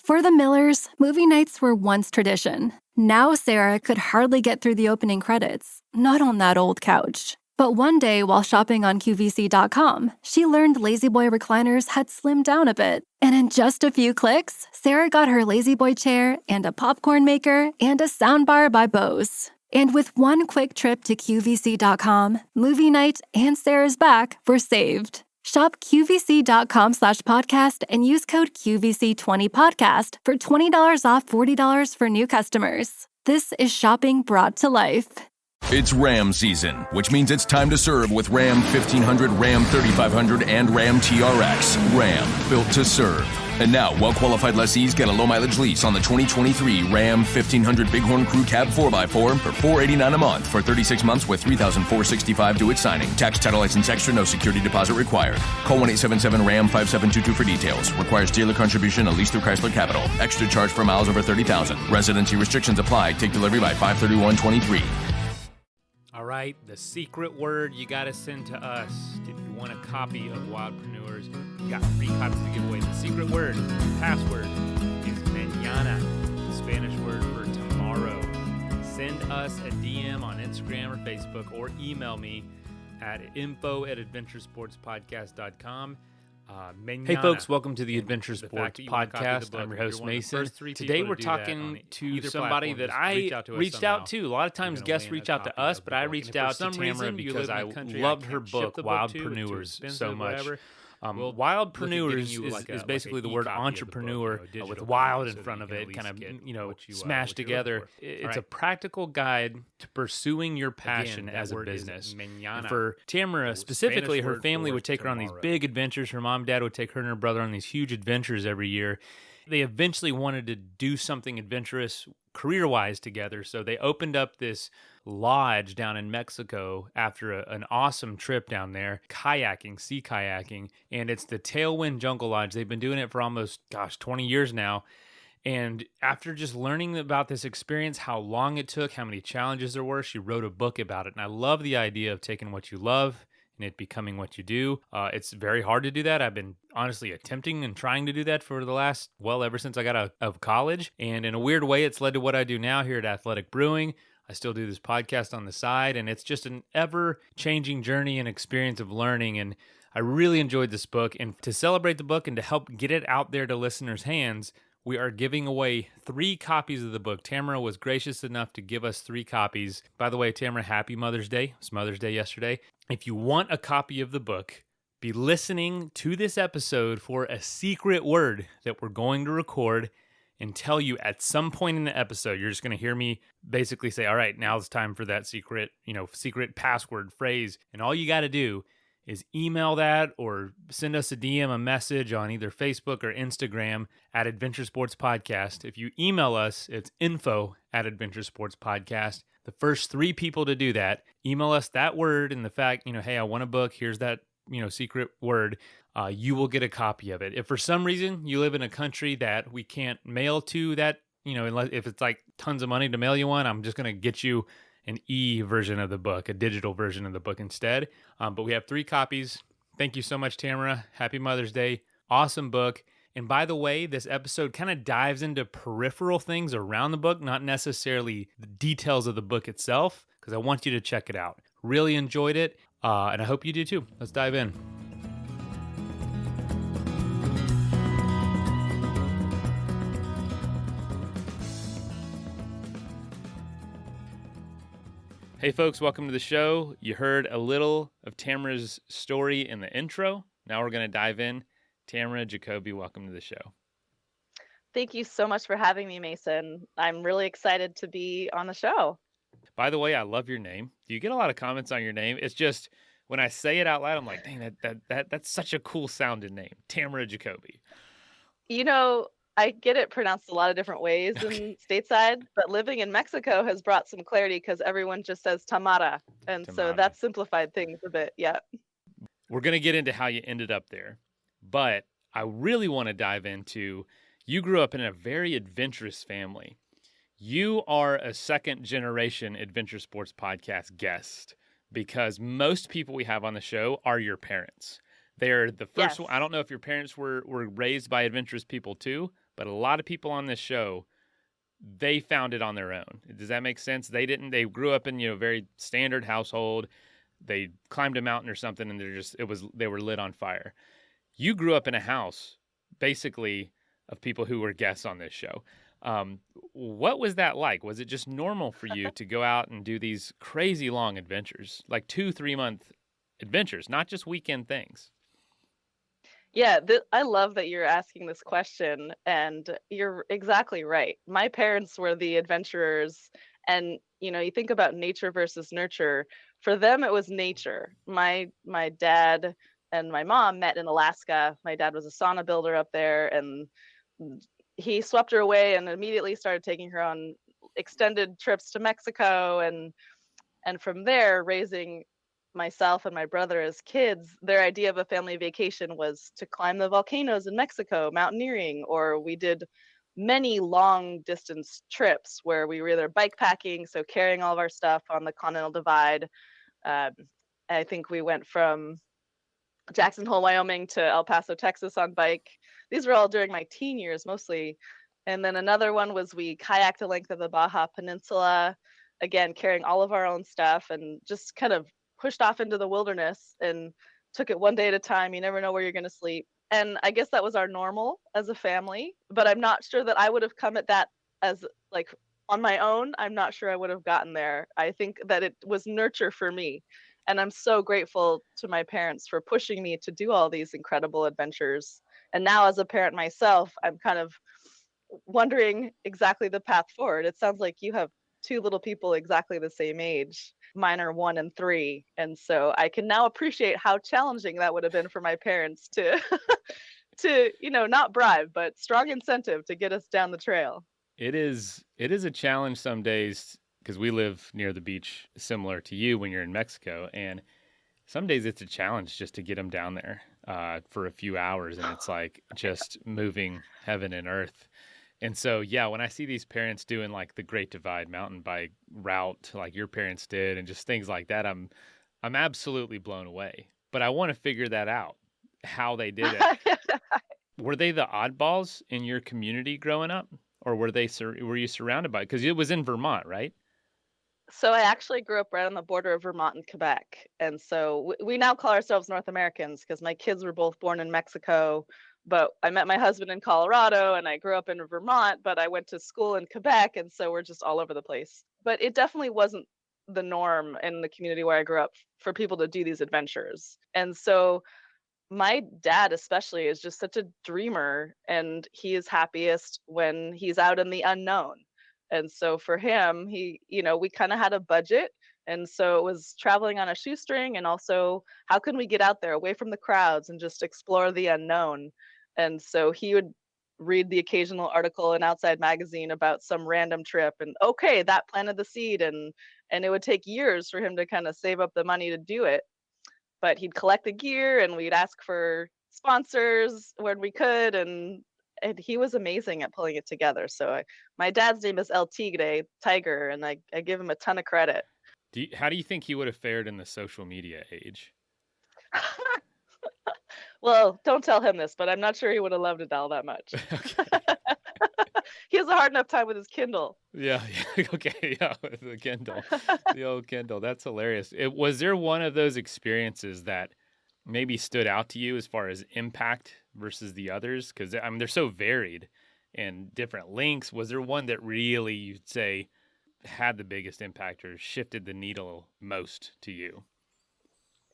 For the Millers, movie nights were once tradition. Now Sarah could hardly get through the opening credits, not on that old couch. But one day while shopping on QVC.com, she learned La-Z-Boy recliners had slimmed down a bit. And in just a few clicks, Sarah got her La-Z-Boy chair and a popcorn maker and a soundbar by Bose. And with one quick trip to QVC.com, movie night and Sarah's back were saved. Shop QVC.com/podcast and use code QVC20podcast for $20 off $40 for new customers. This is shopping brought to life. It's Ram season, which means it's time to serve with Ram 1500, Ram 3500, and Ram TRX. Ram, built to serve. And now, well-qualified lessees get a low-mileage lease on the 2023 Ram 1500 Bighorn Crew Cab 4x4 for $489 a month for 36 months with $3,465 due at signing. Tax, title, license extra, no security deposit required. Call 1-877-RAM-5722 for details. Requires dealer contribution, a lease through Chrysler Capital. Extra charge for miles over 30,000. Residency restrictions apply. Take delivery by 5/31/23. All right, the secret word you got to send to us. If you want a copy of Wildpreneurs, you got 3 copies to give away. The secret word, password, is mañana, the Spanish word for tomorrow. Send us a DM on Instagram or Facebook or email me at info@adventuresportspodcast.com. Hey folks, welcome to the Adventure Sports Podcast. I'm your host Mason. Today we're talking to somebody that I reached out to. A lot of times guests reach out to us, but I reached out to Tamara because I loved her book, Wildpreneurs, so much. Wildpreneurs is basically the word entrepreneur with wild in front of it, kind of, smashed together. It's a practical guide to pursuing your passion as a business. And for Tamara specifically, her family would take her on these big adventures. Her mom and dad would take her and her brother on these huge adventures every year. They eventually wanted to do something adventurous career-wise together, so they opened up this lodge down in Mexico after an awesome trip down there, sea kayaking, and it's the Tailwind Jungle Lodge. They've been doing it for almost, 20 years now, and after just learning about this experience, how long it took, how many challenges there were, she wrote a book about it, and I love the idea of taking what you love and it becoming what you do. It's very hard to do that. I've been honestly attempting and trying to do that for the last, ever since I got out of college. And in a weird way, it's led to what I do now here at Athletic Brewing. I still do this podcast on the side, and it's just an ever-changing journey and experience of learning. And I really enjoyed this book. And to celebrate the book and to help get it out there to listeners' hands, we are giving away 3 copies of the book. Tamara was gracious enough to give us 3 copies. By the way, Tamara, happy Mother's Day. It was Mother's Day yesterday. If you want a copy of the book, be listening to this episode for a secret word that we're going to record and tell you at some point in the episode. You're just going to hear me basically say, all right, now it's time for that secret password phrase. And all you got to do is email that or send us a DM, a message on either Facebook or Instagram at Adventure Sports Podcast. If you email us, it's info@Adventure Sports Podcast. The first 3 people to do that, email us that word and the fact, hey, I want a book. Here's that, secret word. You will get a copy of it. If for some reason you live in a country that we can't mail to that, unless if it's like tons of money to mail you one, I'm just going to get you an e-version of the book, a digital version of the book instead. But we have 3 copies. Thank you so much, Tamara. Happy Mother's Day. Awesome book. And by the way, this episode kind of dives into peripheral things around the book, not necessarily the details of the book itself, because I want you to check it out. Really enjoyed it, and I hope you do too. Let's dive in. Hey folks, welcome to the show. You heard a little of Tamara's story in the intro. Now we're going to dive in. Tamara, Jacobi, welcome to the show. Thank you so much for having me, Mason. I'm really excited to be on the show. By the way, I love your name. Do you get a lot of comments on your name? It's just when I say it out loud, I'm like, dang, that's such a cool sounding name, Tamara Jacobi. I get it pronounced a lot of different ways in stateside, but living in Mexico has brought some clarity because everyone just says Tamara. And so that simplified things a bit. Yeah. We're going to get into how you ended up there, but I really want to dive into, you grew up in a very adventurous family. You are a second generation Adventure Sports Podcast guest because most people we have on the show are your parents. They're the first one. I don't know if your parents were raised by adventurous people too, But a lot of people on this show, they found it on their own. Does that make sense? They grew up in, a very standard household. They climbed a mountain or something and they were lit on fire. You grew up in a house basically of people who were guests on this show. What was that like? Was it just normal for you to go out and do these crazy long adventures, like 2-3 month adventures, not just weekend things? Yeah, I love that you're asking this question, and you're exactly right. My parents were the adventurers, and you think about nature versus nurture. For them, it was nature. My dad and my mom met in Alaska. My dad was a sauna builder up there, and he swept her away and immediately started taking her on extended trips to Mexico, and from there, raising myself and my brother as kids. Their idea of a family vacation was to climb the volcanoes in Mexico, mountaineering, or we did many long distance trips where we were either bikepacking, so carrying all of our stuff on the Continental Divide. I think we went from Jackson Hole, Wyoming to El Paso, Texas on bike. These were all during my teen years mostly. And then another one was we kayaked the length of the Baja Peninsula, again, carrying all of our own stuff, and just kind of pushed off into the wilderness and took it one day at a time. You never know where you're going to sleep. And I guess that was our normal as a family, but I'm not sure that I would have come at that as like on my own. I'm not sure I would have gotten there. I think that it was nurture for me. And I'm so grateful to my parents for pushing me to do all these incredible adventures. And now as a parent myself, I'm kind of wondering exactly the path forward. It sounds like you have two little people exactly the same age. Mine are 1 and 3. And so I can now appreciate how challenging that would have been for my parents to, not bribe, but strong incentive to get us down the trail. It is a challenge some days because we live near the beach, similar to you when you're in Mexico. And some days it's a challenge just to get them down there for a few hours. And it's like just moving heaven and earth. And so, yeah, when I see these parents doing like the Great Divide mountain bike route like your parents did and just things like that, I'm absolutely blown away. But I want to figure that out, how they did it. Were they the oddballs in your community growing up, or were you surrounded by it? Because it was in Vermont, right? So I actually grew up right on the border of Vermont and Quebec. And so we now call ourselves North Americans because my kids were both born in Mexico. But I met my husband in Colorado and I grew up in Vermont, but I went to school in Quebec. And so we're just all over the place. But it definitely wasn't the norm in the community where I grew up for people to do these adventures. And so my dad especially is just such a dreamer, and he is happiest when he's out in the unknown. And so for him, we kind of had a budget. And so it was traveling on a shoestring, and also how can we get out there away from the crowds and just explore the unknown. And so he would read the occasional article in Outside Magazine about some random trip, and okay, that planted the seed, and it would take years for him to kind of save up the money to do it. But he'd collect the gear and we'd ask for sponsors when we could, and he was amazing at pulling it together. So my dad's name is El Tigre, Tiger, and I give him a ton of credit. How do you think he would have fared in the social media age? Well, don't tell him this, but I'm not sure he would have loved it all that much. He has a hard enough time with his Kindle. Yeah. Okay. Yeah. The Kindle, the old Kindle. That's hilarious. Was there one of those experiences that maybe stood out to you as far as impact versus the others? Because they're so varied and different links. Was there one that really you'd say had the biggest impact or shifted the needle most to you?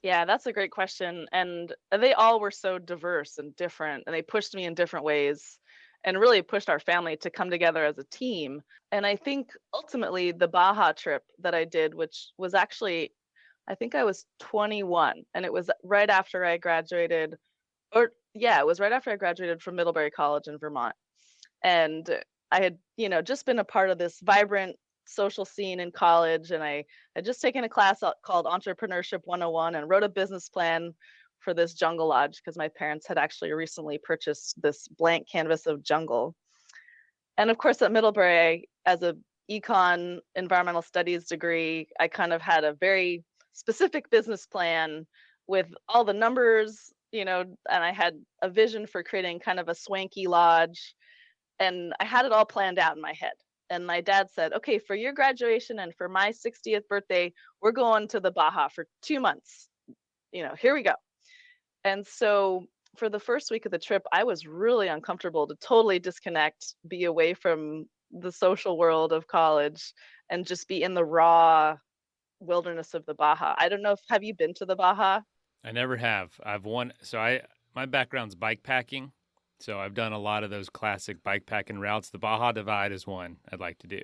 Yeah, that's a great question. And they all were so diverse and different, and they pushed me in different ways and really pushed our family to come together as a team. And I think ultimately the Baja trip that I did, which was actually, I think I was 21, and it was right after I graduated, it was right after I graduated from Middlebury College in Vermont. And I had, just been a part of this vibrant social scene in college, and I had just taken a class called Entrepreneurship 101 and wrote a business plan for this jungle lodge because my parents had actually recently purchased this blank canvas of jungle. And of course at Middlebury, as a econ environmental studies degree, I kind of had a very specific business plan with all the numbers, and I had a vision for creating kind of a swanky lodge. And I had it all planned out in my head. And my dad said, okay, for your graduation and for my 60th birthday, we're going to the Baja for 2 months. Here we go. And so for the first week of the trip, I was really uncomfortable to totally disconnect, be away from the social world of college, and just be in the raw wilderness of the Baja. I don't know have you been to the Baja? I never have. My background's bikepacking. So I've done a lot of those classic bikepacking routes. The Baja Divide is one I'd like to do.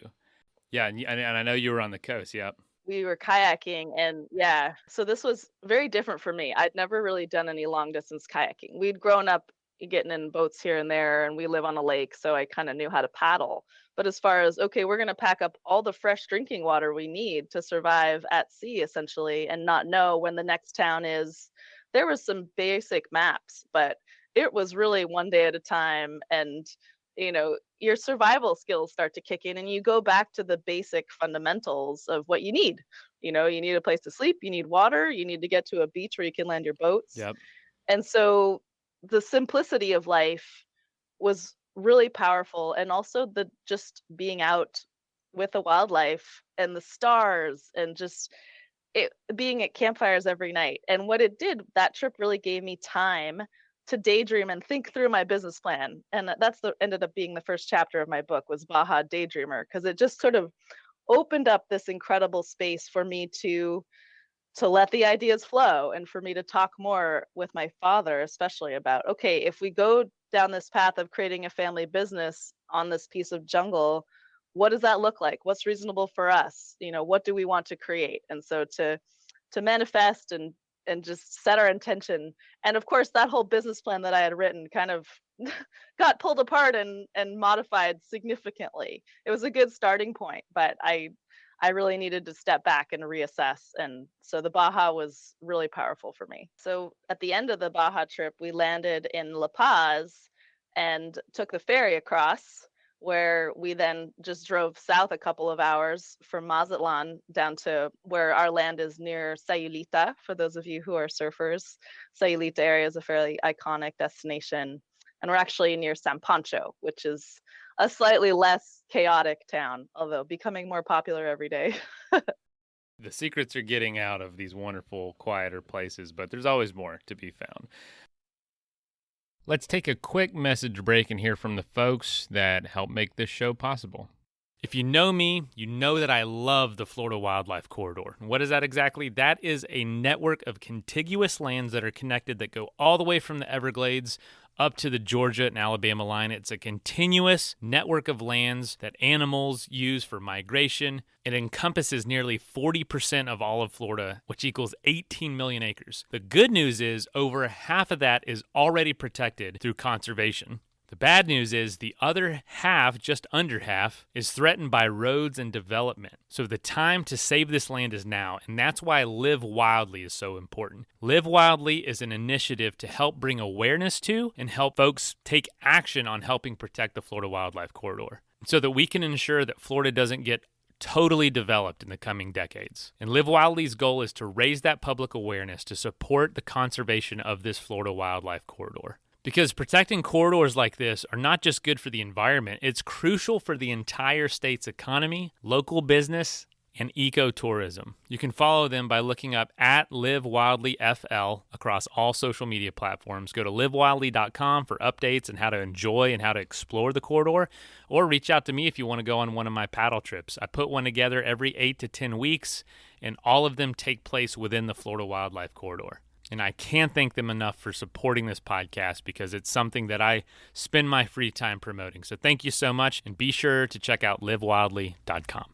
Yeah, and I know you were on the coast, yep. We were kayaking, and yeah, so this was very different for me. I'd never really done any long distance kayaking. We'd grown up getting in boats here and there, and we live on a lake, so I kind of knew how to paddle. But as far as, okay, we're going to pack up all the fresh drinking water we need to survive at sea, essentially, and not know when the next town is, there was some basic maps, but it was really one day at a time. And, your survival skills start to kick in, and you go back to the basic fundamentals of what you need. You need a place to sleep, you need water, you need to get to a beach where you can land your boats. Yep. And so the simplicity of life was really powerful. And also the just being out with the wildlife and the stars and just being at campfires every night. And what it did, that trip really gave me time to daydream and think through my business plan. And ended up being the first chapter of my book, was Baja Daydreamer, because it just sort of opened up this incredible space for me to let the ideas flow, and for me to talk more with my father, especially about, okay, if we go down this path of creating a family business on this piece of jungle, what does that look like? What's reasonable for us? What do we want to create? And so to manifest and just set our intention. And of course, that whole business plan that I had written kind of got pulled apart and modified significantly. It was a good starting point, but I really needed to step back and reassess. And so the Baja was really powerful for me. So at the end of the Baja trip, we landed in La Paz and took the ferry across, where we then just drove south a couple of hours from Mazatlan down to where our land is near Sayulita. For those of you who are surfers, Sayulita area is a fairly iconic destination. And we're actually near San Pancho, which is a slightly less chaotic town, although becoming more popular every day. The secrets are getting out of these wonderful, quieter places, but there's always more to be found. Let's take a quick message break and hear from the folks that help make this show possible. If you know me, you know that I love the Florida Wildlife Corridor. And what is that exactly? That is a network of contiguous lands that are connected, that go all the way from the Everglades up to the Georgia and Alabama line. It's a continuous network of lands that animals use for migration. It encompasses nearly 40% of all of Florida, which equals 18 million acres. The good news is over half of that is already protected through conservation. The bad news is the other half, just under half, is threatened by roads and development. So the time to save this land is now, and that's why Live Wildly is so important. Live Wildly is an initiative to help bring awareness to and help folks take action on helping protect the Florida Wildlife Corridor, so that we can ensure that Florida doesn't get totally developed in the coming decades. And Live Wildly's goal is to raise that public awareness to support the conservation of this Florida Wildlife Corridor. Because protecting corridors like this are not just good for the environment, it's crucial for the entire state's economy, local business, and ecotourism. You can follow them by looking up at Live Wildly FL across all social media platforms. Go to livewildly.com for updates on how to enjoy and how to explore the corridor, or reach out to me if you want to go on one of my paddle trips. I put one together every 8 to 10 weeks, and all of them take place within the Florida Wildlife Corridor. And I can't thank them enough for supporting this podcast, because it's something that I spend my free time promoting. So thank you so much, and be sure to check out livewildly.com.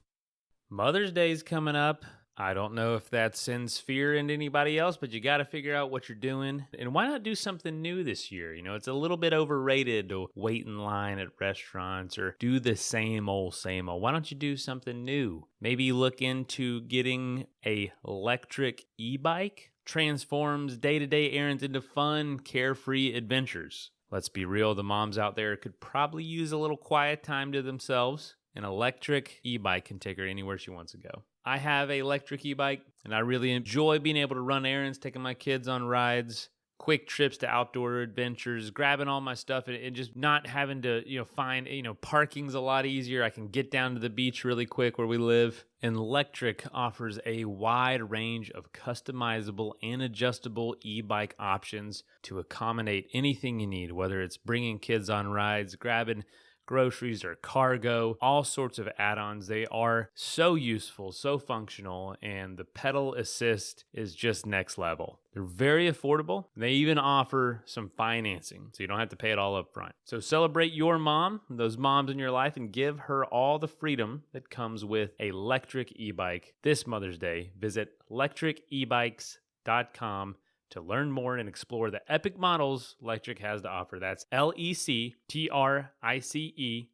Mother's Day's coming up. I don't know if that sends fear into anybody else, but you got to figure out what you're doing. And why not do something new this year? It's a little bit overrated to wait in line at restaurants or do the same old, same old. Why don't you do something new? Maybe look into getting a electric e-bike. Transforms day-to-day errands into fun, carefree adventures. Let's be real, the moms out there could probably use a little quiet time to themselves. An electric e-bike can take her anywhere she wants to go. I have an electric e-bike, and I really enjoy being able to run errands, taking my kids on rides. quick trips to outdoor adventures, grabbing all my stuff and just not having to, find, parking's a lot easier. I can get down to the beach really quick where we live. And Lectric offers a wide range of customizable and adjustable e-bike options to accommodate anything you need, whether it's bringing kids on rides, grabbing groceries or cargo, all sorts of add-ons. They are so useful, so functional, and the pedal assist is just next level. They're very affordable. They even offer some financing, so you don't have to pay it all up front. So celebrate your mom, those moms in your life, and give her all the freedom that comes with a Lectric e-bike this Mother's Day. Visit lectricebikes.com to learn more and explore the epic models Lectric has to offer. That's LECTRICE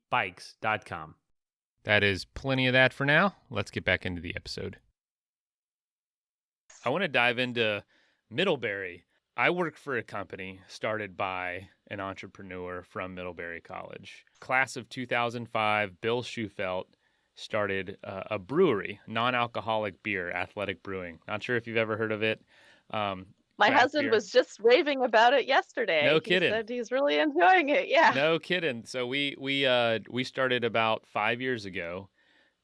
bikes.com. That is plenty of that for now. Let's get back into the episode. I want to dive into Middlebury. I work for a company started by an entrepreneur from Middlebury College. Class of 2005, Bill Schufelt started a brewery, non-alcoholic beer, Athletic Brewing. Not sure if you've ever heard of it. My husband was just raving about it yesterday. No kidding. He said he's really enjoying it. Yeah. No kidding. So we started about 5 years ago,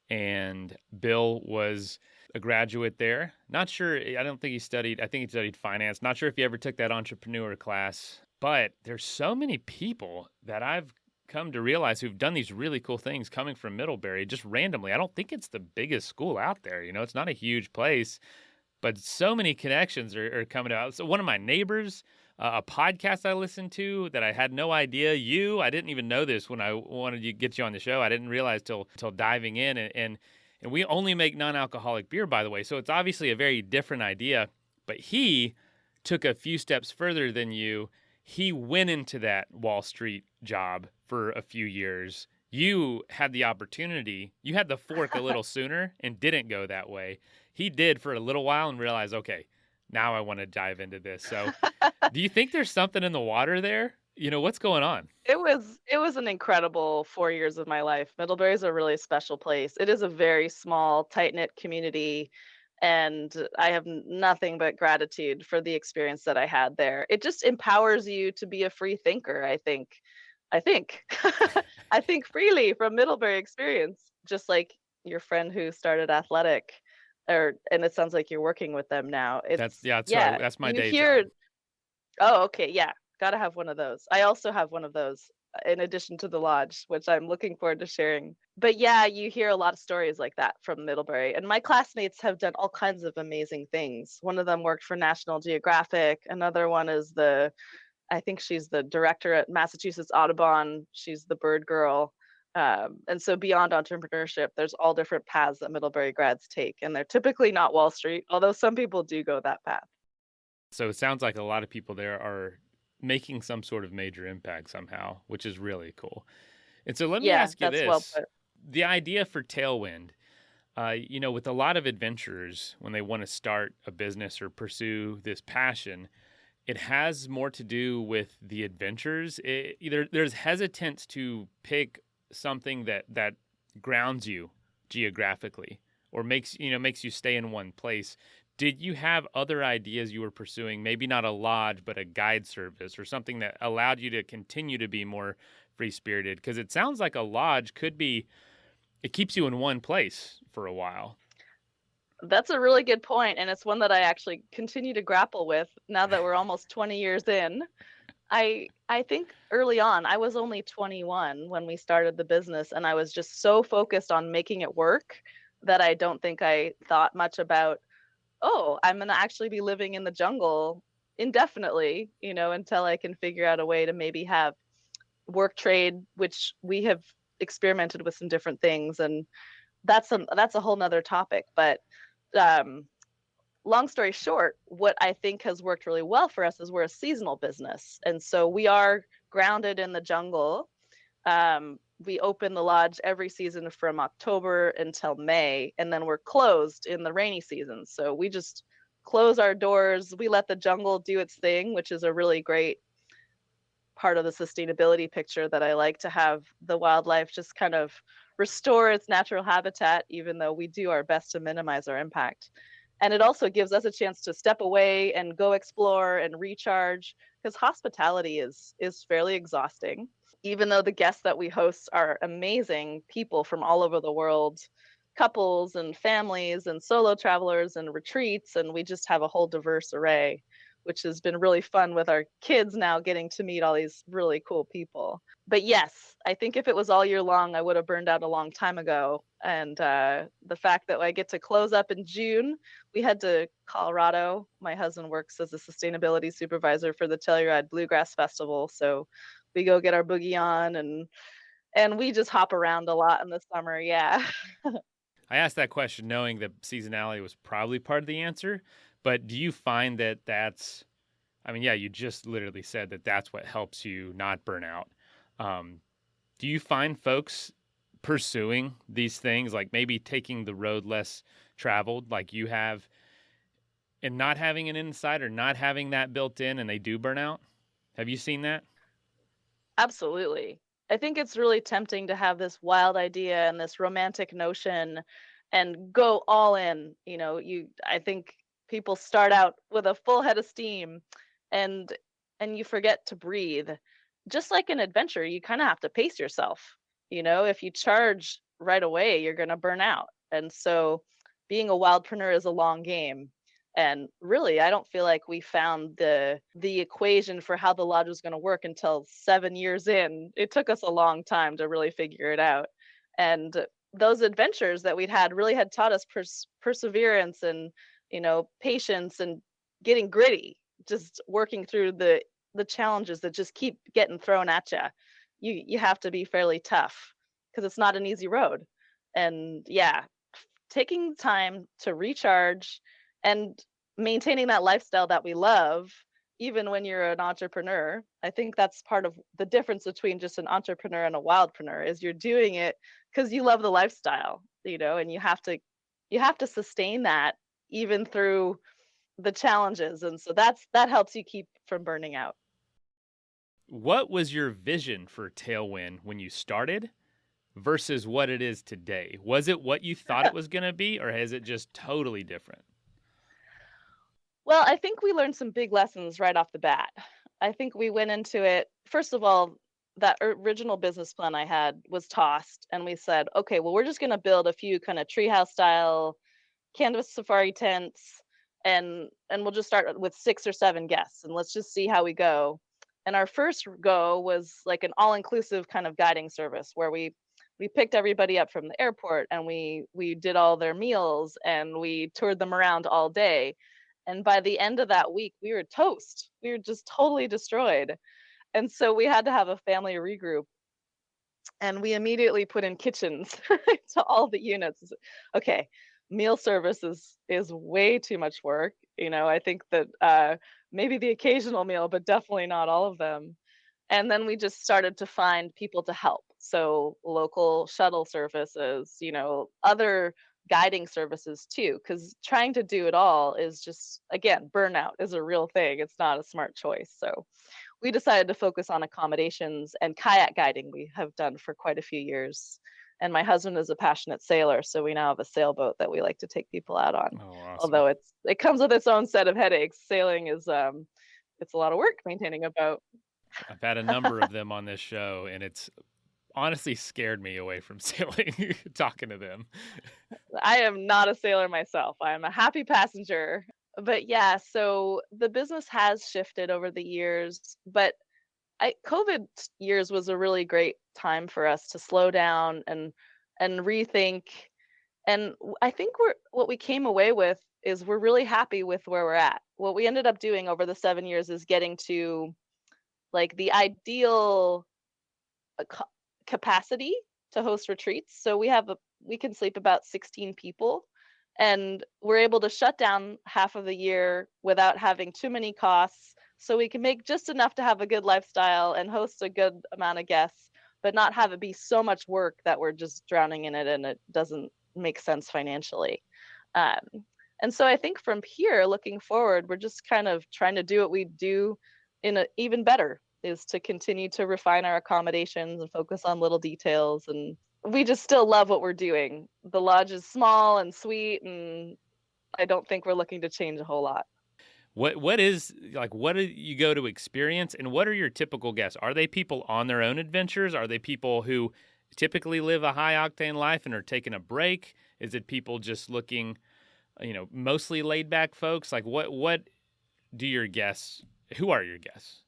and Bill was a graduate there. Not sure. I think he studied finance. Not sure if he ever took that entrepreneur class. But there's so many people that I've come to realize who've done these really cool things coming from Middlebury just randomly. I don't think it's the biggest school out there. It's not a huge place. But so many connections are coming out. So one of my neighbors, a podcast I listened to that I had no idea, I didn't even know this when I wanted to get you on the show. I didn't realize till diving in. And we only make non-alcoholic beer, by the way. So it's obviously a very different idea. But he took a few steps further than you. He went into that Wall Street job for a few years. You had the opportunity. You had the fork a little sooner and didn't go that way. He did for a little while and realized, okay, now I want to dive into this. So do you think there's something in the water there? What's going on? It was an incredible 4 years of my life. Middlebury is a really special place. It is a very small, tight-knit community, and I have nothing but gratitude for the experience that I had there. It just empowers you to be a free thinker, I think. I think freely from Middlebury experience, just like your friend who started Athletic. And it sounds like you're working with them now. That's my day job. Oh, okay. Yeah. Got to have one of those. I also have one of those in addition to the lodge, which I'm looking forward to sharing. But yeah, you hear a lot of stories like that from Middlebury. And my classmates have done all kinds of amazing things. One of them worked for National Geographic. Another one is I think she's the director at Massachusetts Audubon. She's the bird girl. And so beyond entrepreneurship, there's all different paths that Middlebury grads take, and they're typically not Wall Street, although some people do go that path. So it sounds like a lot of people there are making some sort of major impact somehow, which is really cool. And so let me ask you this. Well put. The idea for Tailwind, with a lot of adventurers, when they want to start a business or pursue this passion, it has more to do with the adventures. There's hesitance to pick something that grounds you geographically or makes you stay in one place. Did you have other ideas you were pursuing, maybe not a lodge, but a guide service or something that allowed you to continue to be more free-spirited? Because it sounds like a lodge it keeps you in one place for a while. That's a really good point, and it's one that I actually continue to grapple with now that we're almost 20 years in. I think early on, I was only 21 when we started the business, and I was just so focused on making it work that I don't think I thought much about, I'm going to actually be living in the jungle indefinitely, until I can figure out a way to maybe have work trade, which we have experimented with some different things. And that's a whole nother topic. But long story short, what I think has worked really well for us is we're a seasonal business. And so we are grounded in the jungle. We open the lodge every season from October until May, and then we're closed in the rainy season. So we just close our doors. We let the jungle do its thing, which is a really great part of the sustainability picture that I like, to have the wildlife just kind of restore its natural habitat, even though we do our best to minimize our impact. And it also gives us a chance to step away and go explore and recharge, because hospitality is fairly exhausting. Even though the guests that we host are amazing people from all over the world, couples and families and solo travelers and retreats, and we just have a whole diverse array, which has been really fun with our kids now getting to meet all these really cool people. But yes, I think if it was all year long, I would have burned out a long time ago. And the fact that I get to close up in June, we head to Colorado. My husband works as a sustainability supervisor for the Telluride Bluegrass Festival. So we go get our boogie on, and we just hop around a lot in the summer. Yeah. I asked that question knowing that seasonality was probably part of the answer, but do you find that that's, I mean, yeah, you just literally said that that's what helps you not burn out. Do you find folks pursuing these things, like maybe taking the road less traveled like you have, and not having an insight or not having that built in, and they do burn out? Have you seen that? Absolutely. I think it's really tempting to have this wild idea and this romantic notion and go all in. I think people start out with a full head of steam, and you forget to breathe. Just like an adventure, you kind of have to pace yourself. If you charge right away, you're going to burn out. And so being a wildpreneur is a long game. And really, I don't feel like we found the equation for how the lodge was going to work until 7 years in. It took us a long time to really figure it out. And those adventures that we'd had really had taught us perseverance and, patience and getting gritty, just working through the challenges that just keep getting thrown at you. You have to be fairly tough because it's not an easy road. And yeah, taking time to recharge and maintaining that lifestyle that we love, even when you're an entrepreneur. I think that's part of the difference between just an entrepreneur and a wildpreneur, is you're doing it because you love the lifestyle, and you have to sustain that even through the challenges. And so that helps you keep from burning out. What was your vision for Tailwind when you started versus what it is today? Was it what you thought it was going to be, or is it just totally different? Well, I think we learned some big lessons right off the bat. I think we went into it, first of all, that original business plan I had was tossed, and we said, okay, well, we're just going to build a few kind of treehouse style canvas safari tents, and we'll just start with 6 or 7 guests, and let's just see how we go. And our first go was like an all-inclusive kind of guiding service where we picked everybody up from the airport, and we did all their meals, and we toured them around all day. And by the end of that week, we were toast. We were just totally destroyed. And so we had to have a family regroup. And we immediately put in kitchens to all the units. Okay, meal service is way too much work. I think that maybe the occasional meal, but definitely not all of them. And then we just started to find people to help. So local shuttle services, other guiding services too, because trying to do it all is just, again, burnout is a real thing. It's not a smart choice. So we decided to focus on accommodations and kayak guiding we have done for quite a few years. And my husband is a passionate sailor, so we now have a sailboat that we like to take people out on. Oh, awesome. Although it comes with its own set of headaches. Sailing is it's a lot of work maintaining a boat. I've had a number of them on this show, and it's honestly scared me away from sailing, talking to them. I am not a sailor myself. I am a happy passenger. But yeah, so the business has shifted over the years, but COVID years was a really great time for us to slow down and rethink. And I think what we came away with is we're really happy with where we're at. What we ended up doing over the 7 years is getting to like the ideal capacity to host retreats. So we can sleep about 16 people, and we're able to shut down half of the year without having too many costs. So we can make just enough to have a good lifestyle and host a good amount of guests, but not have it be so much work that we're just drowning in it and it doesn't make sense financially. And so I think from here, looking forward, we're just kind of trying to do what we do even better, is to continue to refine our accommodations and focus on little details. And we just still love what we're doing. The lodge is small and sweet, and I don't think we're looking to change a whole lot. What do you go to experience, and what are your typical guests? Are they people on their own adventures? Are they people who typically live a high octane life and are taking a break? Is it people just looking, mostly laid back folks? Like what do your guests, who are your guests?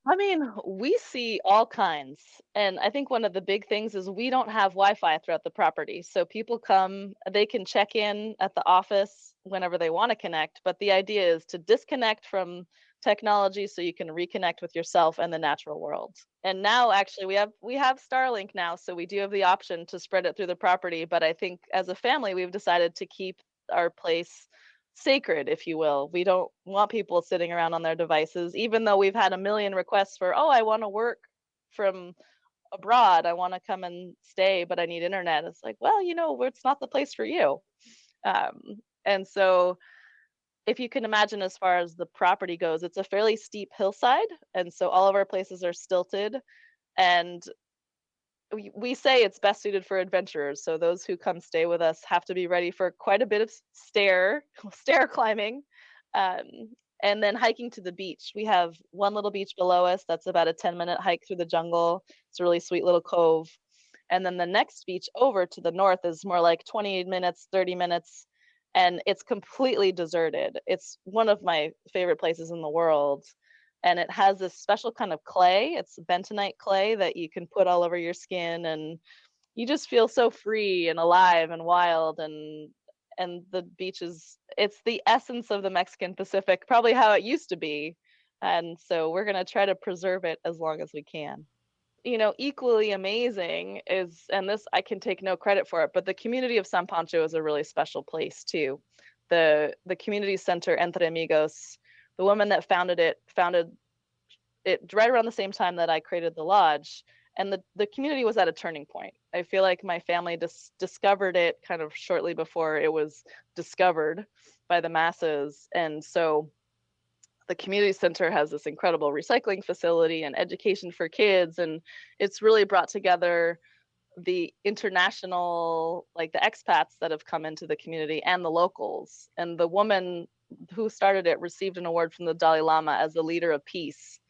I mean, we see all kinds. And I think one of the big things is we don't have Wi-Fi throughout the property. So people come, they can check in at the office whenever they want to connect. But the idea is to disconnect from technology so you can reconnect with yourself and the natural world. And now actually we have Starlink now, so we do have the option to spread it through the property. But I think as a family, we've decided to keep our place sacred, if you will. We don't want people sitting around on their devices, even though we've had a million requests for, oh, I want to work from abroad. I want to come and stay, but I need internet. It's like, well, it's not the place for you. And so if you can imagine, as far as the property goes, it's a fairly steep hillside. And so all of our places are stilted. And we say it's best suited for adventurers. So those who come stay with us have to be ready for quite a bit of stair climbing, and then hiking to the beach. We have one little beach below us that's about a 10-minute hike through the jungle. It's a really sweet little cove. And then the next beach over to the north is more like 20 minutes, 30 minutes, and it's completely deserted. It's one of my favorite places in the world. And it has this special kind of clay. It's bentonite clay that you can put all over your skin, and you just feel so free and alive and wild. And the beaches, it's the essence of the Mexican Pacific, probably how it used to be. And so we're going to try to preserve it as long as we can. Equally amazing is, and this I can take no credit for it, but the community of San Pancho is a really special place too. The community center Entre Amigos, the woman that founded it right around the same time that I created the lodge. And the community was at a turning point. I feel like my family discovered it kind of shortly before it was discovered by the masses. And so the community center has this incredible recycling facility and education for kids. And it's really brought together the international, like the expats that have come into the community and the locals. And the woman who started it received an award from the Dalai Lama as the leader of peace.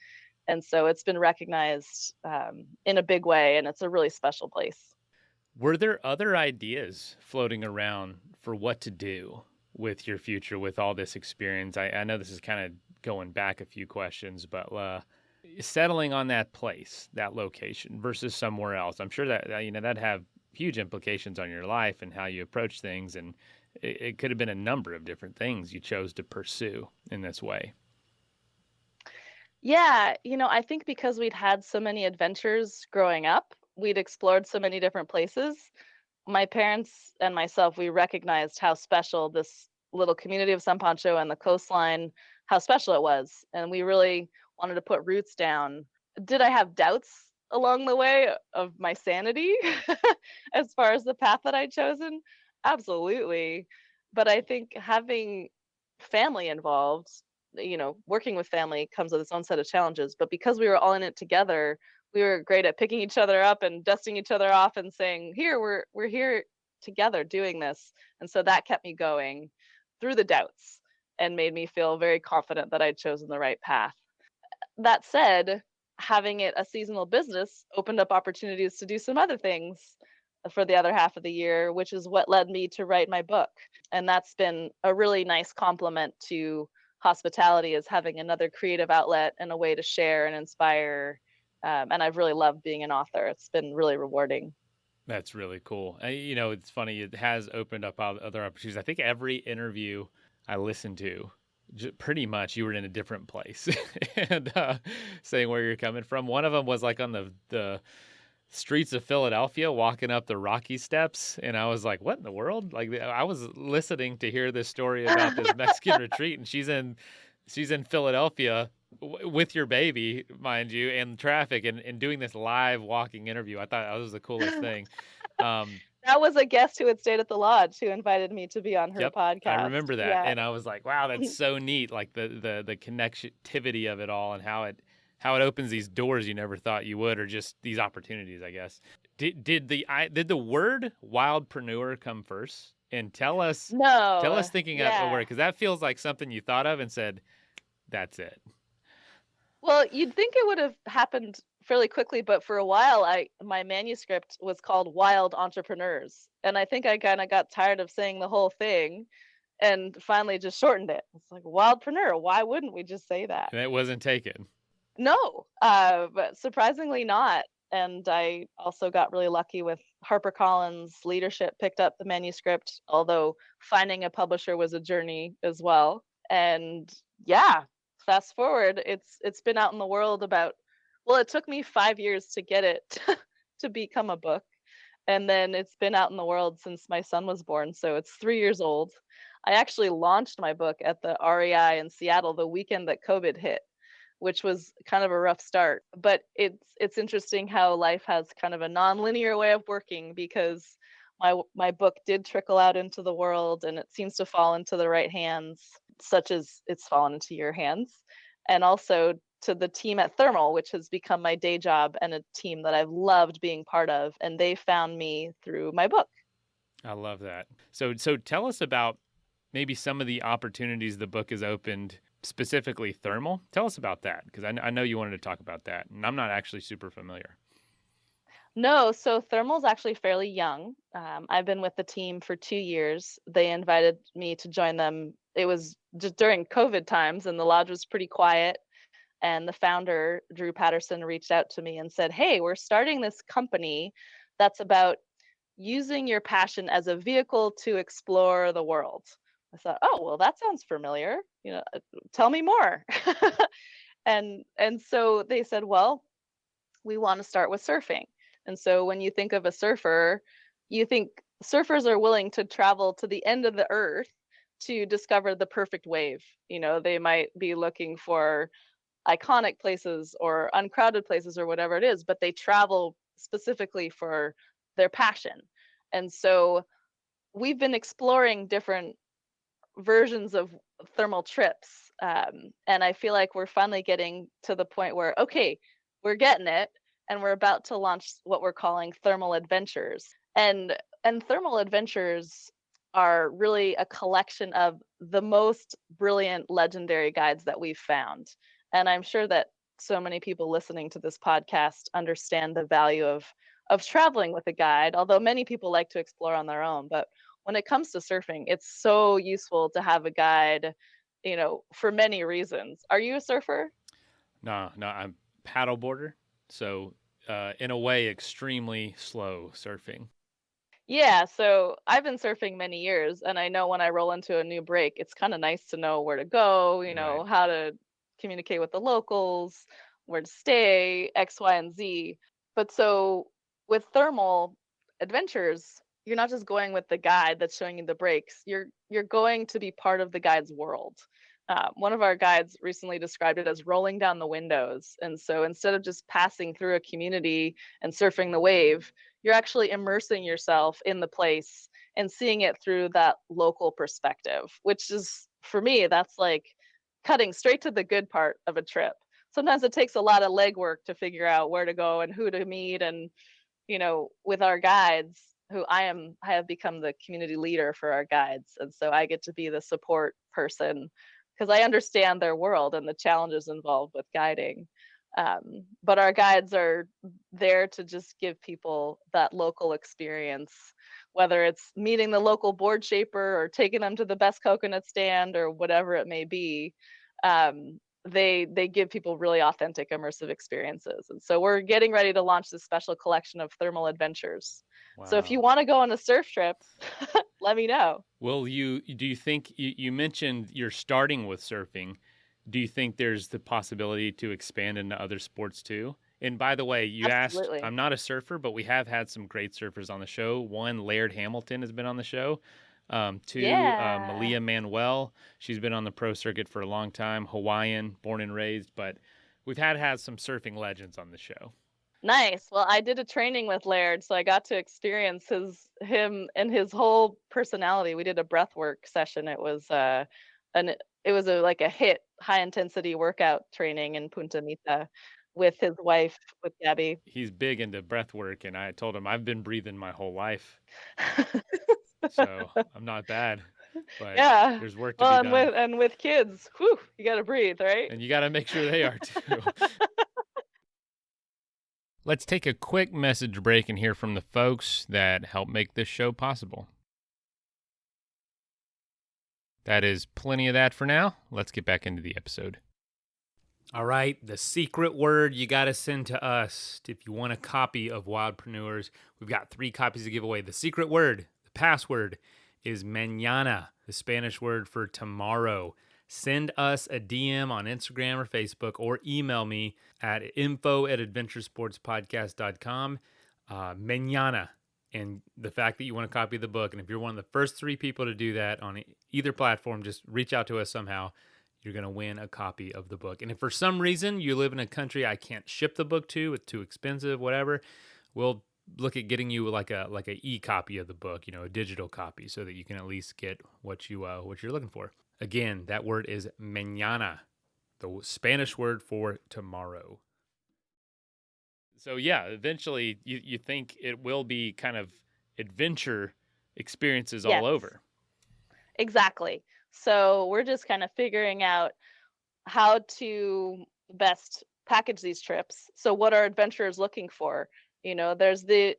And so it's been recognized in a big way, and it's a really special place. Were there other ideas floating around for what to do with your future, with all this experience? I know this is kind of going back a few questions, but settling on that place, that location versus somewhere else, I'm sure that that'd have huge implications on your life and how you approach things, and it could have been a number of different things you chose to pursue in this way. Yeah, I think because we'd had so many adventures growing up, we'd explored so many different places. My parents and myself, we recognized how special this little community of San Pancho and the coastline, how special it was. And we really wanted to put roots down. Did I have doubts along the way of my sanity as far as the path that I'd chosen? Absolutely. But I think having family involved, working with family comes with its own set of challenges. But because we were all in it together, we were great at picking each other up and dusting each other off and saying, here, we're here together doing this. And so that kept me going through the doubts and made me feel very confident that I'd chosen the right path. That said, having it a seasonal business opened up opportunities to do some other things for the other half of the year, which is what led me to write my book. And that's been a really nice complement to hospitality, is having another creative outlet and a way to share and inspire. And I've really loved being an author. It's been really rewarding. That's really cool. It's funny. It has opened up other opportunities. I think every interview I listened to, pretty much you were in a different place and saying where you're coming from. One of them was like on the streets of Philadelphia, walking up the Rocky Steps, and I was like, what in the world? Like, I was listening to hear this story about this Mexican retreat, and she's in Philadelphia with your baby, mind you, and traffic, and doing this live walking interview. I thought that was the coolest thing. That was a guest who had stayed at the lodge who invited me to be on her podcast. I remember that. Yeah. And I was like, wow, that's so neat. Like the connectivity of it all, and how it opens these doors you never thought you would, or just these opportunities, I guess. Did the word Wildpreneur come first And tell us thinking of a word, because that feels like something you thought of and said, that's it. Well, you'd think it would have happened fairly quickly, but for a while, my manuscript was called Wild Entrepreneurs, and I think I kind of got tired of saying the whole thing, and finally just shortened it. It's like Wildpreneur. Why wouldn't we just say that? And it wasn't taken. No, but surprisingly not. And I also got really lucky with HarperCollins Leadership picked up the manuscript, although finding a publisher was a journey as well. And yeah, fast forward, it's been out in the world it took me 5 years to get it to become a book. And then it's been out in the world since my son was born, so it's 3 years old. I actually launched my book at the REI in Seattle the weekend that COVID hit, which was kind of a rough start. But it's interesting how life has kind of a non-linear way of working, because my book did trickle out into the world, and it seems to fall into the right hands, such as it's fallen into your hands, and also to the team at Thermal, which has become my day job and a team that I've loved being part of, and they found me through my book. I love that. So tell us about maybe some of the opportunities the book has opened, specifically Thermal. Tell us about that, because I know you wanted to talk about that, and I'm not actually super familiar. No, so Thermal's actually fairly young. I've been with the team for 2 years. They invited me to join them. It was just during COVID times, and the lodge was pretty quiet. And the founder, Drew Patterson, reached out to me and said, "Hey, we're starting this company that's about using your passion as a vehicle to explore the world." I thought, "Oh, well, that sounds familiar. Tell me more." And so they said, "Well, we want to start with surfing." And so when you think of a surfer, you think surfers are willing to travel to the end of the earth to discover the perfect wave. They might be looking for iconic places or uncrowded places or whatever it is, but they travel specifically for their passion. And so we've been exploring different versions of thermal trips. And I feel like we're finally getting to the point where, okay, we're getting it. And we're about to launch what we're calling Thermal Adventures. And Thermal Adventures are really a collection of the most brilliant, legendary guides that we've found. And I'm sure that so many people listening to this podcast understand the value of traveling with a guide, although many people like to explore on their own. But when it comes to surfing, it's so useful to have a guide, for many reasons. Are you a surfer? No, I'm paddleboarder. So in a way, extremely slow surfing. Yeah, so I've been surfing many years, and I know when I roll into a new break, it's kind of nice to know where to go, Right. how to communicate with the locals, where to stay, X, Y, and Z. But so with Thermal Adventures, you're not just going with the guide that's showing you the breaks. You're going to be part of the guide's world. One of our guides recently described it as rolling down the windows. And so instead of just passing through a community and surfing the wave, you're actually immersing yourself in the place and seeing it through that local perspective, which is, for me, that's like cutting straight to the good part of a trip. Sometimes it takes a lot of legwork to figure out where to go and who to meet. And, with our guides, I have become the community leader for our guides. And so I get to be the support person because I understand their world and the challenges involved with guiding. But our guides are there to just give people that local experience, whether it's meeting the local board shaper or taking them to the best coconut stand or whatever it may be. They give people really authentic, immersive experiences. And so we're getting ready to launch this special collection of Thermal Adventures. Wow. So if you want to go on a surf trip, let me know. Well, do you think you mentioned you're starting with surfing? Do you think there's the possibility to expand into other sports too? And by the way, you Absolutely. asked, I'm not a surfer, but we have had some great surfers on the show. One, Laird Hamilton has been on the show. Two, Malia Manuel. She's been on the pro circuit for a long time, Hawaiian, born and raised, but we've had some surfing legends on the show. Nice. Well, I did a training with Laird, so I got to experience him and his whole personality. We did a breathwork session. It was like a HIIT, high intensity workout training in Punta Mita with his wife, with Gabby. He's big into breath work, and I told him I've been breathing my whole life. So I'm not bad, but Yeah. there's work to be done. And with kids, whew, you got to breathe, right? And you got to make sure they are too. Let's take a quick message break and hear from the folks that help make this show possible. That is plenty of that for now. Let's get back into the episode. All right, the secret word you got to send to us if you want a copy of Wildpreneurs. We've got 3 copies to give away. The secret word, the password, is mañana, the Spanish word for tomorrow. Send us a DM on Instagram or Facebook, or email me at info@adventuresportspodcast.com. Mañana, and the fact that you want a copy of the book. And if you're one of the first 3 people to do that on either platform, just reach out to us somehow. You're going to win a copy of the book. And if for some reason you live in a country I can't ship the book to, it's too expensive, whatever, we'll look at getting you like a e-copy of the book, a digital copy, so that you can at least get what you're looking for. Again, that word is mañana, the Spanish word for tomorrow. So yeah, eventually you think it will be kind of adventure experiences all over. Exactly. So we're just kind of figuring out how to best package these trips. So what are adventurers looking for? There's the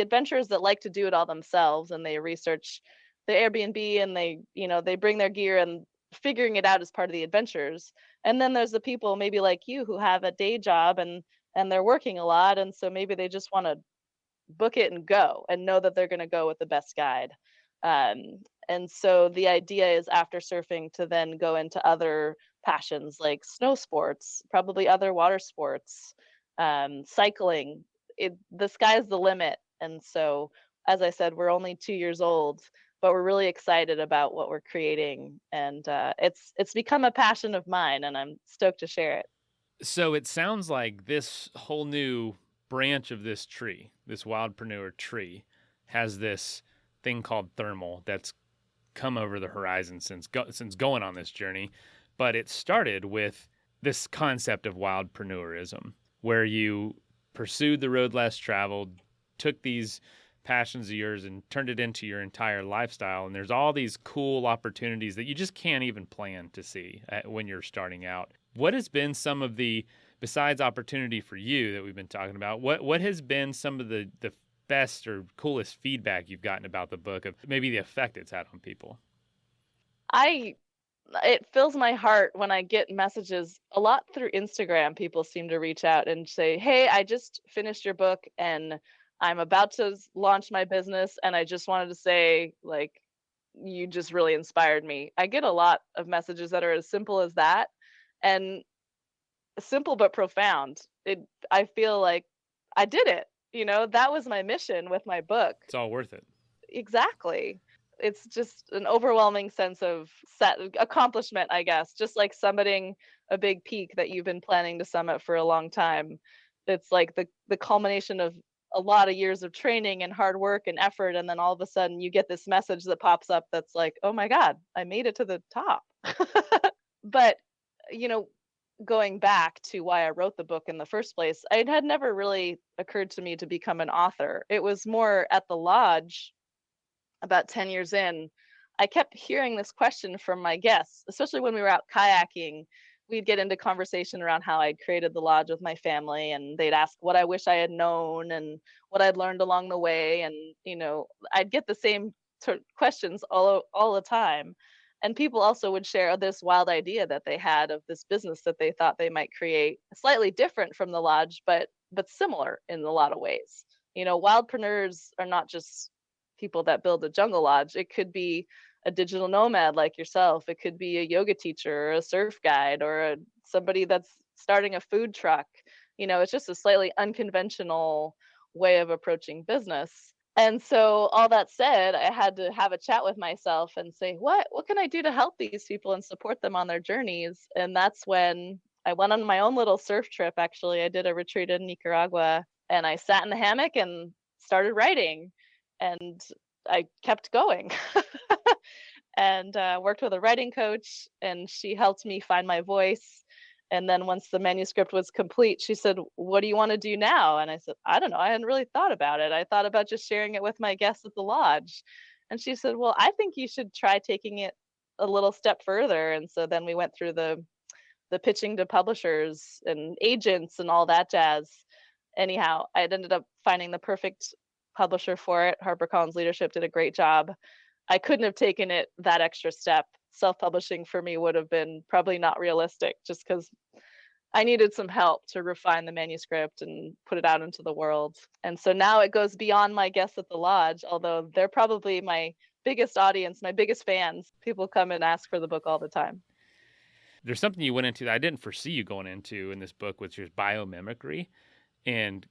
adventurers that like to do it all themselves, and they research the Airbnb, and they bring their gear, and figuring it out as part of the adventures. And then there's the people maybe like you who have a day job and they're working a lot, and so maybe they just want to book it and go and know that they're going to go with the best guide. And so the idea is, after surfing, to then go into other passions like snow sports, probably other water sports, cycling. The sky's the limit. And so, as I said, we're only 2 years old, but we're really excited about what we're creating. And it's become a passion of mine, and I'm stoked to share it. So it sounds like this whole new branch of this tree, this Wildpreneur tree, has this thing called thermal that's come over the horizon since going on this journey. But it started with this concept of wildpreneurism, where you pursued the road less traveled, took these passions of yours and turned it into your entire lifestyle. And there's all these cool opportunities that you just can't even plan to see when you're starting out. What has been some of the, besides opportunity for you that we've been talking about, what has been some of the best or coolest feedback you've gotten about the book, of maybe the effect it's had on people? It fills my heart when I get messages a lot through Instagram. People seem to reach out and say, "Hey, I just finished your book and I'm about to launch my business, and I just wanted to say, like, you just really inspired me." I get a lot of messages that are as simple as that, and simple but profound. I feel like I did it. That was my mission with my book. It's all worth it. Exactly. It's just an overwhelming sense of accomplishment, I guess, just like summiting a big peak that you've been planning to summit for a long time. It's like the culmination of a lot of years of training and hard work and effort, and then all of a sudden you get this message that pops up that's like, oh my God, I made it to the top. But, going back to why I wrote the book in the first place, it had never really occurred to me to become an author. It was more at the lodge, about 10 years in, I kept hearing this question from my guests, especially when we were out kayaking. We'd get into conversation around how I'd created the lodge with my family, and they'd ask what I wish I had known and what I'd learned along the way. And, I'd get the same questions all the time. And people also would share this wild idea that they had of this business that they thought they might create, slightly different from the lodge, but similar in a lot of ways. Wildpreneurs are not just people that build a jungle lodge. It could be a digital nomad like yourself. It could be a yoga teacher or a surf guide, or somebody that's starting a food truck. It's just a slightly unconventional way of approaching business. And so, all that said, I had to have a chat with myself and say, what can I do to help these people and support them on their journeys? And that's when I went on my own little surf trip. Actually, I did a retreat in Nicaragua, and I sat in the hammock and started writing, and I kept going. And worked with a writing coach, and she helped me find my voice. And then once the manuscript was complete, she said, "What do you want to do now?" And I said, "I don't know. I hadn't really thought about it. I thought about just sharing it with my guests at the lodge." And she said, well, I think you should try taking it a little step further. And so then we went through the pitching to publishers and agents and all that jazz. Anyhow, I ended up finding the perfect publisher for it. HarperCollins Leadership did a great job. I couldn't have taken it that extra step. Self-publishing for me would have been probably not realistic, just because I needed some help to refine the manuscript and put it out into the world. And so now it goes beyond my guests at the lodge, although they're probably my biggest audience, my biggest fans. People come and ask for the book all the time. There's something you went into that I didn't foresee you going into in this book, which is biomimicry. And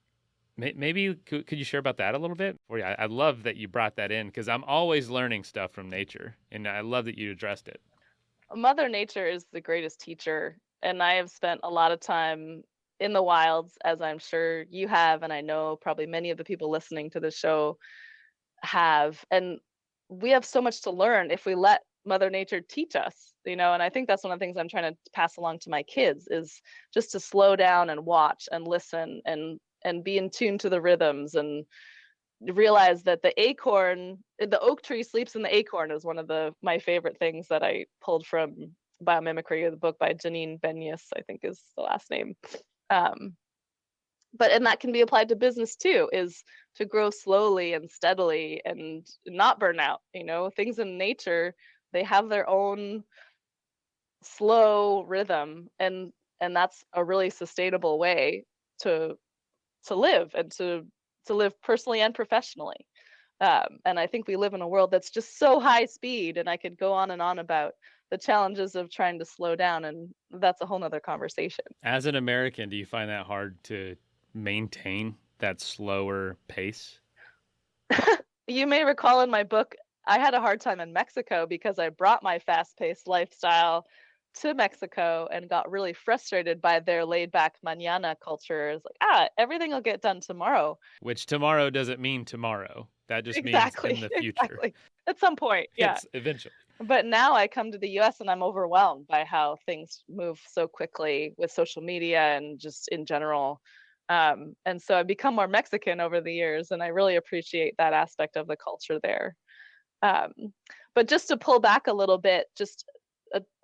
maybe could you share about that a little bit? I love that you brought that in, because I'm always learning stuff from nature, and I love that you addressed it. Mother Nature is the greatest teacher, and I have spent a lot of time in the wilds, as I'm sure you have, and I know probably many of the people listening to the show have. And we have so much to learn if we let Mother Nature teach us, and I think that's one of the things I'm trying to pass along to my kids, is just to slow down and watch and listen and be in tune to the rhythms, and realize that the oak tree sleeps in the acorn is one of my favorite things that I pulled from Biomimicry, the book by Janine Benyus, I think is the last name. And that can be applied to business too, is to grow slowly and steadily and not burn out. Things in nature, they have their own slow rhythm, and that's a really sustainable way to live, and to live personally and professionally. And I think we live in a world that's just so high speed, and I could go on and on about the challenges of trying to slow down, and that's a whole nother conversation. As an American, do you find that hard to maintain that slower pace? You may recall in my book, I had a hard time in Mexico because I brought my fast-paced lifestyle to Mexico and got really frustrated by their laid-back mañana culture. It's like, everything will get done tomorrow. Which tomorrow doesn't mean tomorrow. That just means in the future. Exactly. At some point, yeah. It's eventually. But now I come to the US and I'm overwhelmed by how things move so quickly with social media and just in general. And so I've become more Mexican over the years, and I really appreciate that aspect of the culture there. But just to pull back a little bit, just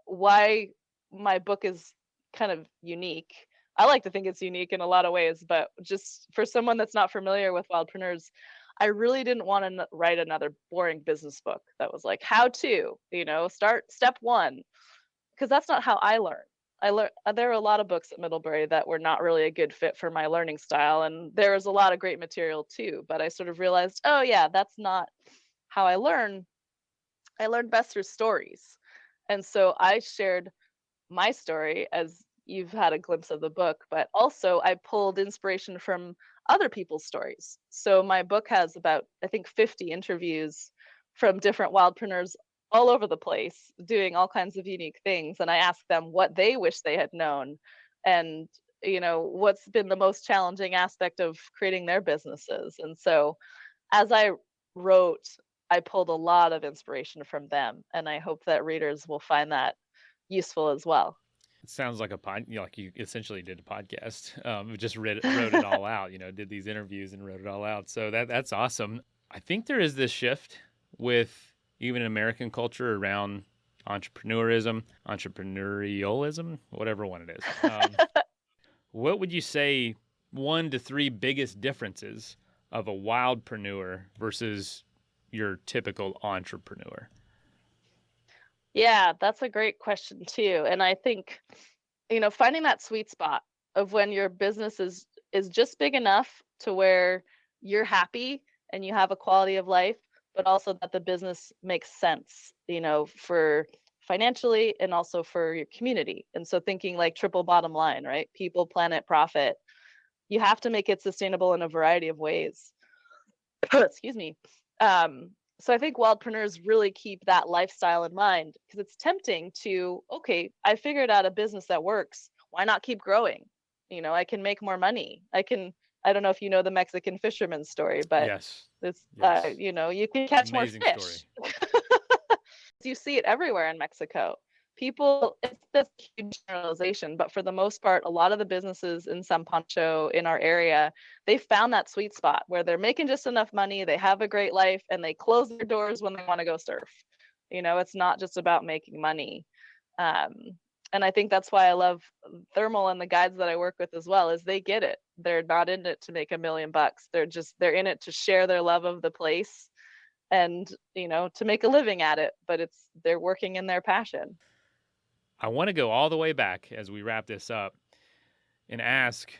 why my book is kind of unique. I like to think it's unique in a lot of ways, but just for someone that's not familiar with Wildpreneurs, I really didn't want to write another boring business book that was like, how to, start step one, because that's not how I learn. There are a lot of books at Middlebury that were not really a good fit for my learning style, and there was a lot of great material too, but I sort of realized, oh yeah, that's not how I learn. I learned best through stories. And so I shared my story, as you've had a glimpse of the book, but also I pulled inspiration from other people's stories. So my book has about, I think, 50 interviews from different wildpreneurs all over the place, doing all kinds of unique things. And I asked them what they wish they had known, and, what's been the most challenging aspect of creating their businesses. And so as I wrote, I pulled a lot of inspiration from them, and I hope that readers will find that useful as well. It sounds like like you essentially did a podcast. Just wrote it all out. Did these interviews and wrote it all out. So that's awesome. I think there is this shift with even American culture around entrepreneurism, entrepreneurialism, whatever one it is. What would you say 1 to 3 biggest differences of a wildpreneur versus your typical entrepreneur? Yeah, that's a great question too. And I think, finding that sweet spot of when your business is just big enough to where you're happy and you have a quality of life, but also that the business makes sense, for financially and also for your community. And so thinking like triple bottom line, right? People, planet, profit. You have to make it sustainable in a variety of ways. Excuse me. So I think wildpreneurs really keep that lifestyle in mind, because it's tempting to, okay, I figured out a business that works. Why not keep growing? I can make more money. I don't know if you know the Mexican fisherman story, but yes. It's, you can catch Amazing more fish. You see it everywhere in Mexico. people, it's this huge generalization, but for the most part, a lot of the businesses in San Pancho in our area, they found that sweet spot where they're making just enough money, they have a great life, and they close their doors when they want to go surf. It's not just about making money. Um, and I think that's why I love Thermal and the guides that I work with as well, is they get it. They're not in it to make $1 million. They're in it to share their love of the place and, to make a living at it, but they're working in their passion. I want to go all the way back as we wrap this up and ask,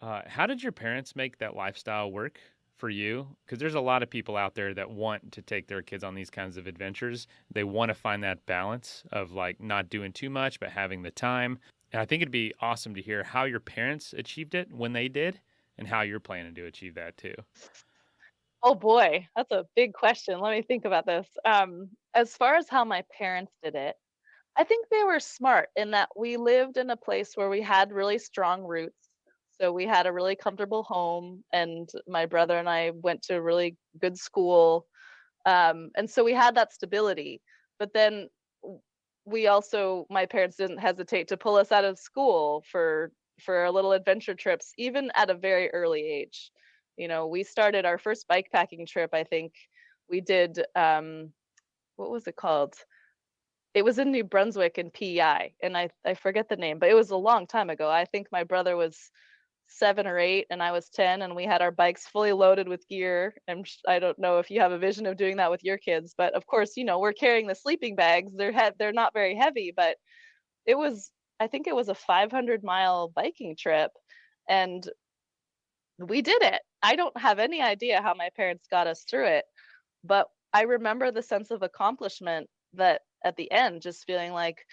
how did your parents make that lifestyle work for you? Because there's a lot of people out there that want to take their kids on these kinds of adventures. They want to find that balance of like not doing too much, but having the time. And I think it'd be awesome to hear how your parents achieved it when they did and how you're planning to achieve that too. Oh boy, that's a big question. Let me think about this. As far as how my parents did it, I think they were smart in that we lived in a place where we had really strong roots. So we had a really comfortable home, and my brother and I went to a really good school. And so we had that stability. But then my parents didn't hesitate to pull us out of school for our little adventure trips, even at a very early age. We started our first bikepacking trip, I think we did, what was it called? It was in New Brunswick in PEI, and I forget the name, but it was a long time ago. I think my brother was 7 or 8 and I was 10, and we had our bikes fully loaded with gear. And I don't know if you have a vision of doing that with your kids, but of course, we're carrying the sleeping bags. They're not very heavy, but I think it was a 500-mile biking trip, and we did it. I don't have any idea how my parents got us through it, but I remember the sense of accomplishment that at the end, just feeling like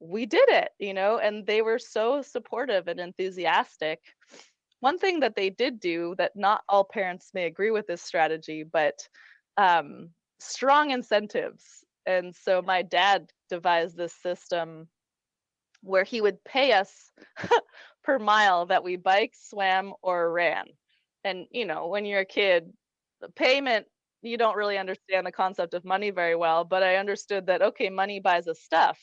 we did it, and they were so supportive and enthusiastic. One thing that they did do that not all parents may agree with this strategy, but strong incentives. And so my dad devised this system where he would pay us per mile that we biked, swam, or ran. And, when you're a kid, the payment, you don't really understand the concept of money very well, but I understood that, okay, money buys us stuff.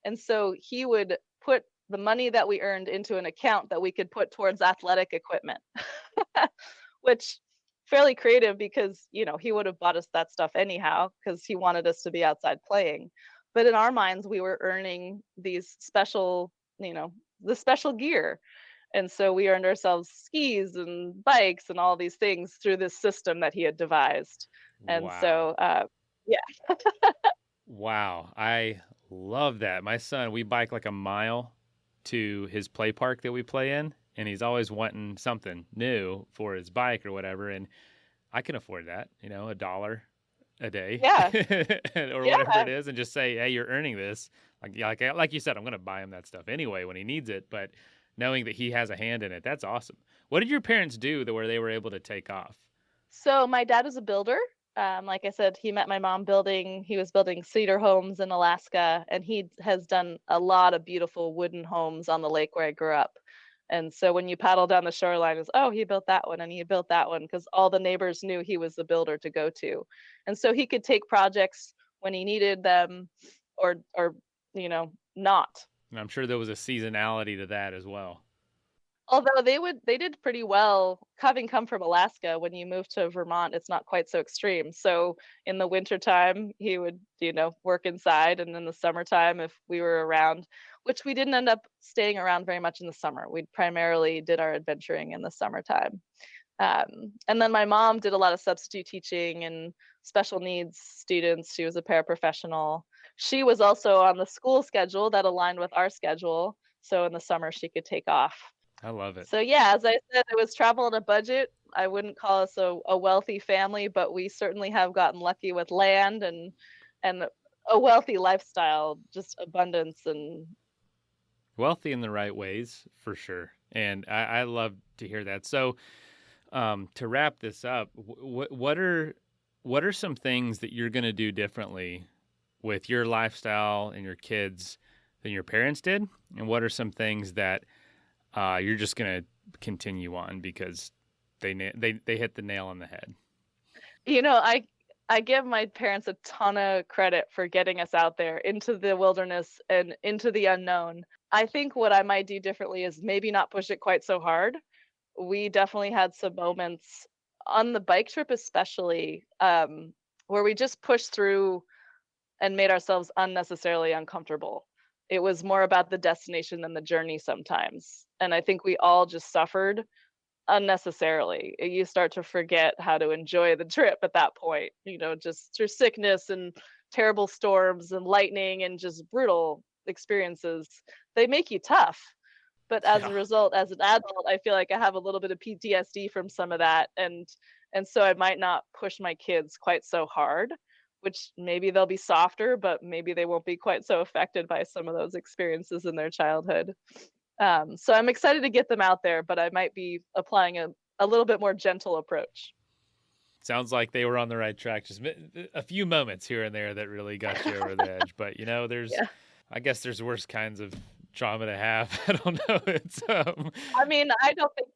And so he would put the money that we earned into an account that we could put towards athletic equipment, which fairly creative because, he would have bought us that stuff anyhow because he wanted us to be outside playing. But in our minds, we were earning these special, the special gear. And so we earned ourselves skis and bikes and all these things through this system that he had devised. And wow. So, yeah. Wow. I love that. My son, we bike like a mile to his play park that we play in, and he's always wanting something new for his bike or whatever. And I can afford that, $1 a day, Yeah. or whatever it is, and just say, hey, you're earning this. Like you said, I'm going to buy him that stuff anyway when he needs it. But knowing that he has a hand in it, that's awesome. What did your parents do where they were able to take off? So my dad was a builder. Like I said, he met my mom he was building cedar homes in Alaska, and he has done a lot of beautiful wooden homes on the lake where I grew up. And so when you paddle down the shoreline, it's, oh, he built that one and he built that one, because all the neighbors knew he was the builder to go to. And so he could take projects when he needed them or not. And I'm sure there was a seasonality to that as well. Although they did pretty well. Having come from Alaska, when you move to Vermont, it's not quite so extreme. So in the wintertime, he would, work inside. And in the summertime, if we were around, which we didn't end up staying around very much in the summer. We primarily did our adventuring in the summertime. And then my mom did a lot of substitute teaching and special needs students. She was a paraprofessional. She was also on the school schedule that aligned with our schedule. So in the summer, she could take off. I love it. So yeah, as I said, it was travel on a budget. I wouldn't call us a wealthy family, but we certainly have gotten lucky with land and a wealthy lifestyle, just abundance and wealthy in the right ways, for sure. And I love to hear that. So to wrap this up, what are some things that you're going to do differently with your lifestyle and your kids than your parents did? And what are some things that you're just going to continue on because they hit the nail on the head? I give my parents a ton of credit for getting us out there into the wilderness and into the unknown. I think what I might do differently is maybe not push it quite so hard. We definitely had some moments on the bike trip, especially, where we just pushed through and made ourselves unnecessarily uncomfortable. It was more about the destination than the journey sometimes. And I think we all just suffered unnecessarily. You start to forget how to enjoy the trip at that point, just through sickness and terrible storms and lightning and just brutal experiences. They make you tough. But as a result, as an adult, I feel like I have a little bit of PTSD from some of that. And so I might not push my kids quite so hard, which maybe they'll be softer, but maybe they won't be quite so affected by some of those experiences in their childhood. So I'm excited to get them out there, but I might be applying a little bit more gentle approach. Sounds like they were on the right track. Just a few moments here and there that really got you over the edge. But, I guess there's worse kinds of trauma to have. I don't know. It's I mean, I don't think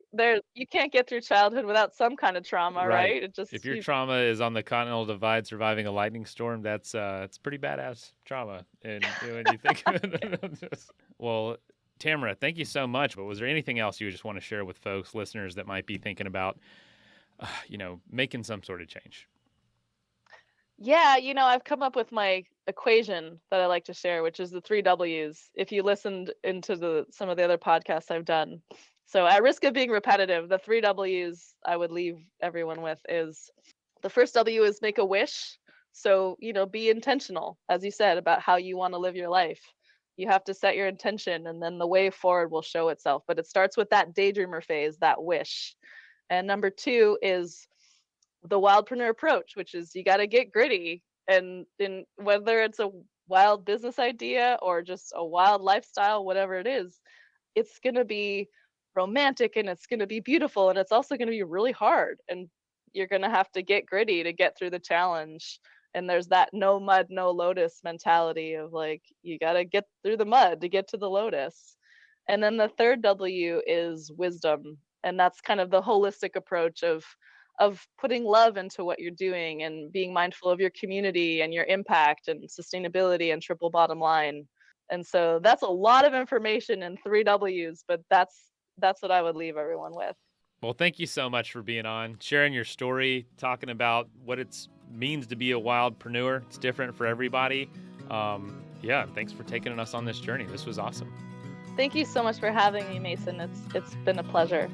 you can't get through childhood without some kind of trauma, right? It just, if your trauma is on the Continental Divide surviving a lightning storm, that's it's pretty badass trauma. And when you think of it, well, Tamara, thank you so much. But was there anything else you just want to share with folks, listeners that might be thinking about, making some sort of change? Yeah, I've come up with my equation that I like to share, which is the 3 W's. If you listened into some of the other podcasts I've done. So at risk of being repetitive, the 3 W's I would leave everyone with is, the first W is make a wish. So, be intentional, as you said, about how you want to live your life. You have to set your intention, and then the way forward will show itself. But it starts with that daydreamer phase, that wish. And number 2 is the Wildpreneur approach, which is you got to get gritty. And in whether it's a wild business idea or just a wild lifestyle, whatever it is, it's going to be romantic and it's going to be beautiful. And it's also going to be really hard. And you're going to have to get gritty to get through the challenge. And there's that no mud, no lotus mentality of like, you got to get through the mud to get to the lotus. And then the 3rd W is wisdom. And that's kind of the holistic approach of putting love into what you're doing and being mindful of your community and your impact and sustainability and triple bottom line. And so that's a lot of information in 3 W's, but that's what I would leave everyone with. Well, thank you so much for being on, sharing your story, talking about what it means to be a wildpreneur. It's different for everybody. Thanks for taking us on this journey. This was awesome. Thank you so much for having me, Mason. It's been a pleasure.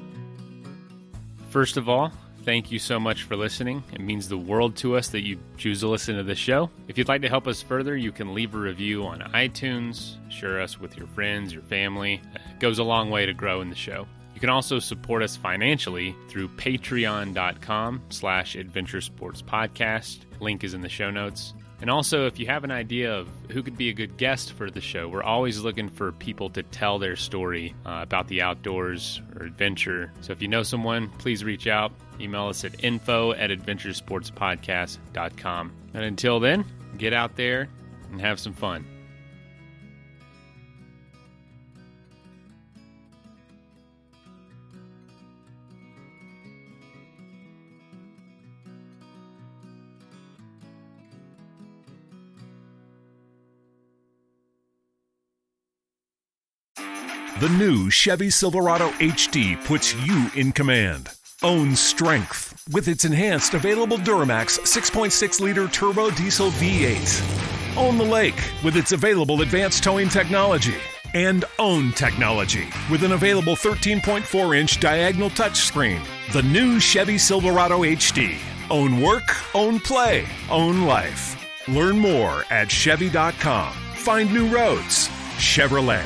First of all, thank you so much for listening. It means the world to us that you choose to listen to this show. If you'd like to help us further, you can leave a review on iTunes, share us with your friends, your family. It goes a long way to grow in the show. You can also support us financially through patreon.com/adventuresportspodcast. Link is in the show notes. And also, if you have an idea of who could be a good guest for the show, we're always looking for people to tell their story about the outdoors or adventure. So if you know someone, please reach out. Email us at info@adventuresportspodcast.com. And until then, get out there and have some fun. The new Chevy Silverado HD puts you in command. Own strength with its enhanced available Duramax 6.6-liter turbo diesel V8. Own the lake with its available advanced towing technology. And own technology with an available 13.4-inch diagonal touchscreen. The new Chevy Silverado HD. Own work, own play, own life. Learn more at Chevy.com. Find new roads. Chevrolet.